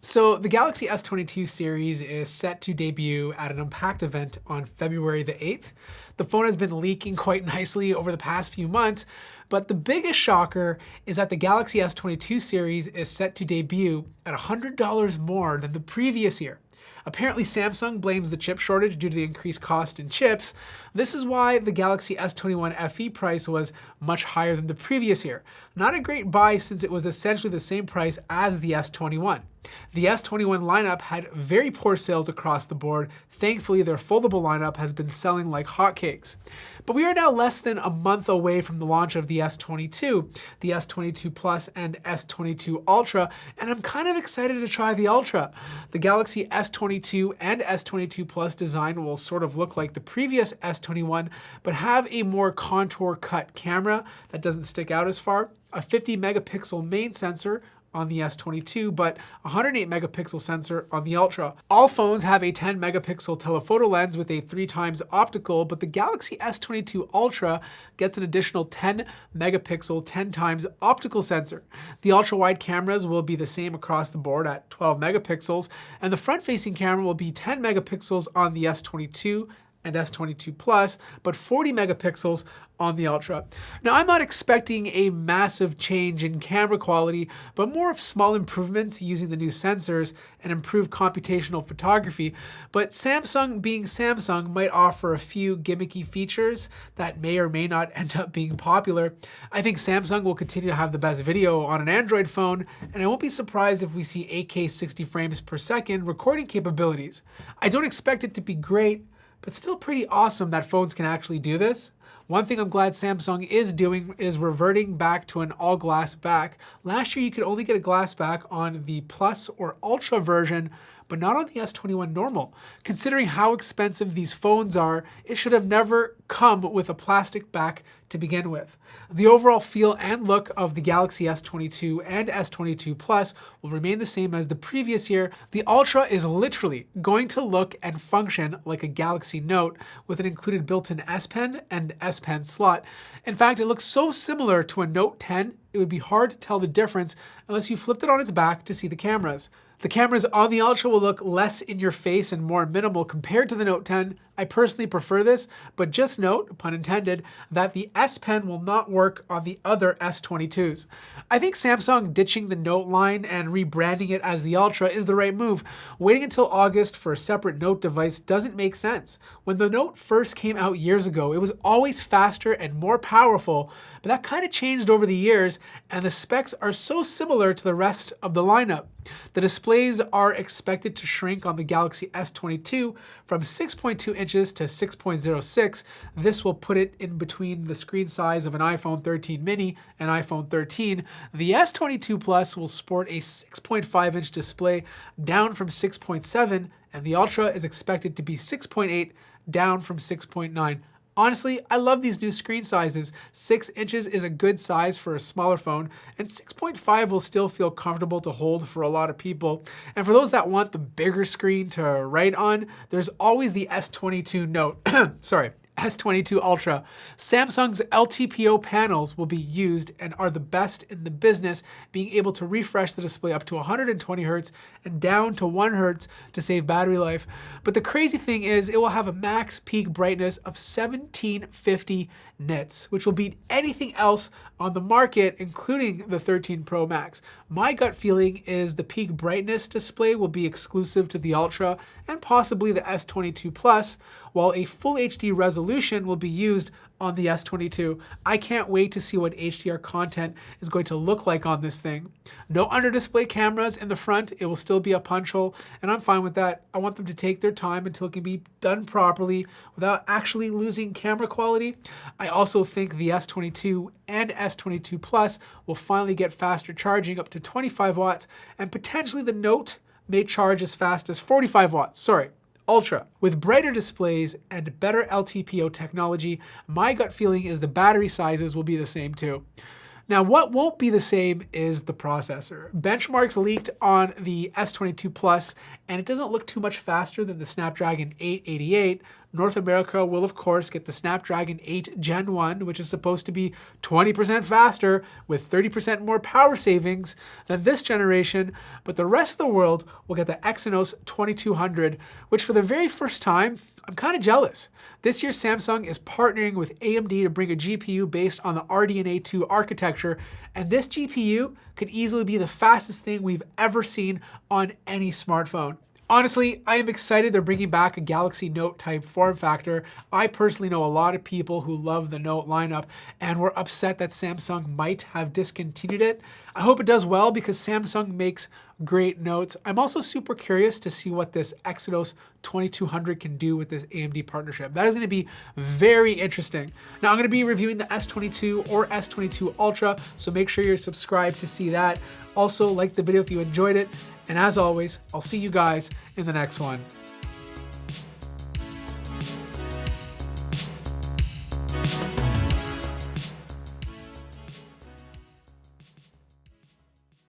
So the Galaxy S22 series is set to debut at an Unpacked event on February the 8th. The phone has been leaking quite nicely over the past few months, but the biggest shocker is that the Galaxy S22 series is set to debut at $100 more than the previous year. Apparently, Samsung blames the chip shortage due to the increased cost in chips. This is why the Galaxy S21 FE price was much higher than the previous year. Not a great buy since it was essentially the same price as the S21. The S21 lineup had very poor sales across the board. Thankfully, their foldable lineup has been selling like hotcakes. But we are now less than a month away from the launch of the S22, the S22 Plus and S22 Ultra, and I'm kind of excited to try the Ultra. The Galaxy S22 and S22 Plus design will sort of look like the previous S21, but have a more contour cut camera that doesn't stick out as far, a 50 megapixel main sensor on the S22, but 108 megapixel sensor on the Ultra. All phones have a 10 megapixel telephoto lens with a 3x optical, but the Galaxy S22 Ultra gets an additional 10 megapixel 10x optical sensor. The ultra-wide cameras will be the same across the board at 12 megapixels, and the front-facing camera will be 10 megapixels on the S22 and S22 Plus, but 40 megapixels on the Ultra. Now, I'm not expecting a massive change in camera quality, but more of small improvements using the new sensors and improved computational photography. But Samsung, being Samsung, might offer a few gimmicky features that may or may not end up being popular. I think Samsung will continue to have the best video on an Android phone, and I won't be surprised if we see 8K 60 frames per second recording capabilities. I don't expect it to be great, but still pretty awesome that phones can actually do this. One thing I'm glad Samsung is doing is reverting back to an all-glass back. Last year you could only get a glass back on the Plus or Ultra version, but not on the S21 normal. Considering how expensive these phones are, it should have never come with a plastic back to begin with. The overall feel and look of the Galaxy S22 and S22 Plus will remain the same as the previous year. The Ultra is literally going to look and function like a Galaxy Note with an included built-in S Pen and S Pen slot. In fact, it looks so similar to a Note 10, it would be hard to tell the difference unless you flipped it on its back to see the cameras. The cameras on the Ultra will look less in your face and more minimal compared to the Note 10. I personally prefer this, but just note, pun intended, that the S Pen will not work on the other S22s. I think Samsung ditching the Note line and rebranding it as the Ultra is the right move. Waiting until August for a separate Note device doesn't make sense. When the Note first came out years ago, it was always faster and more powerful, but that kind of changed over the years, and the specs are so similar to the rest of the lineup. The displays are expected to shrink on the Galaxy S22 from 6.2 inches to 6.06. This will put it in between the screen size of an iPhone 13 mini and iPhone 13. The S22 Plus will sport a 6.5-inch display down from 6.7, and the Ultra is expected to be 6.8, down from 6.9. Honestly, I love these new screen sizes. 6 inches is a good size for a smaller phone, and 6.5 will still feel comfortable to hold for a lot of people. And for those that want the bigger screen to write on, there's always the S22 Note. S22 Ultra. Samsung's LTPO panels will be used and are the best in the business, being able to refresh the display up to 120 Hz and down to 1 Hz to save battery life. But the crazy thing is it will have a max peak brightness of 1750 nits, which will beat anything else on the market, including the 13 Pro Max. My gut feeling is the peak brightness display will be exclusive to the Ultra and possibly the S22 Plus, while a full HD resolution will be used on the S22. I can't wait to see what HDR content is going to look like on this thing. No under-display cameras in the front. It will still be a punch hole, and I'm fine with that. I want them to take their time until it can be done properly without actually losing camera quality. I also think the S22 and S22 Plus will finally get faster charging up to 25 watts, and potentially the Note may charge as fast as 45 watts. Ultra. With brighter displays and better LTPO technology, my gut feeling is the battery sizes will be the same too. Now, what won't be the same is the processor. Benchmarks leaked on the S22 Plus, and it doesn't look too much faster than the Snapdragon 888. North America will, of course, get the Snapdragon 8 Gen 1, which is supposed to be 20% faster with 30% more power savings than this generation, but the rest of the world will get the Exynos 2200, which for the very first time, I'm kind of jealous. This year, Samsung is partnering with AMD to bring a GPU based on the RDNA 2 architecture, and this GPU could easily be the fastest thing we've ever seen on any smartphone. Honestly, I am excited they're bringing back a Galaxy Note type form factor. I personally know a lot of people who love the Note lineup and were upset that Samsung might have discontinued it. I hope it does well because Samsung makes great notes. I'm also super curious to see what this Exynos 2200 can do with this AMD partnership. That is going to be very interesting. Now, I'm going to be reviewing the S22 or S22 Ultra, so make sure you're subscribed to see that. Also, like the video if you enjoyed it. And as always, I'll see you guys in the next one.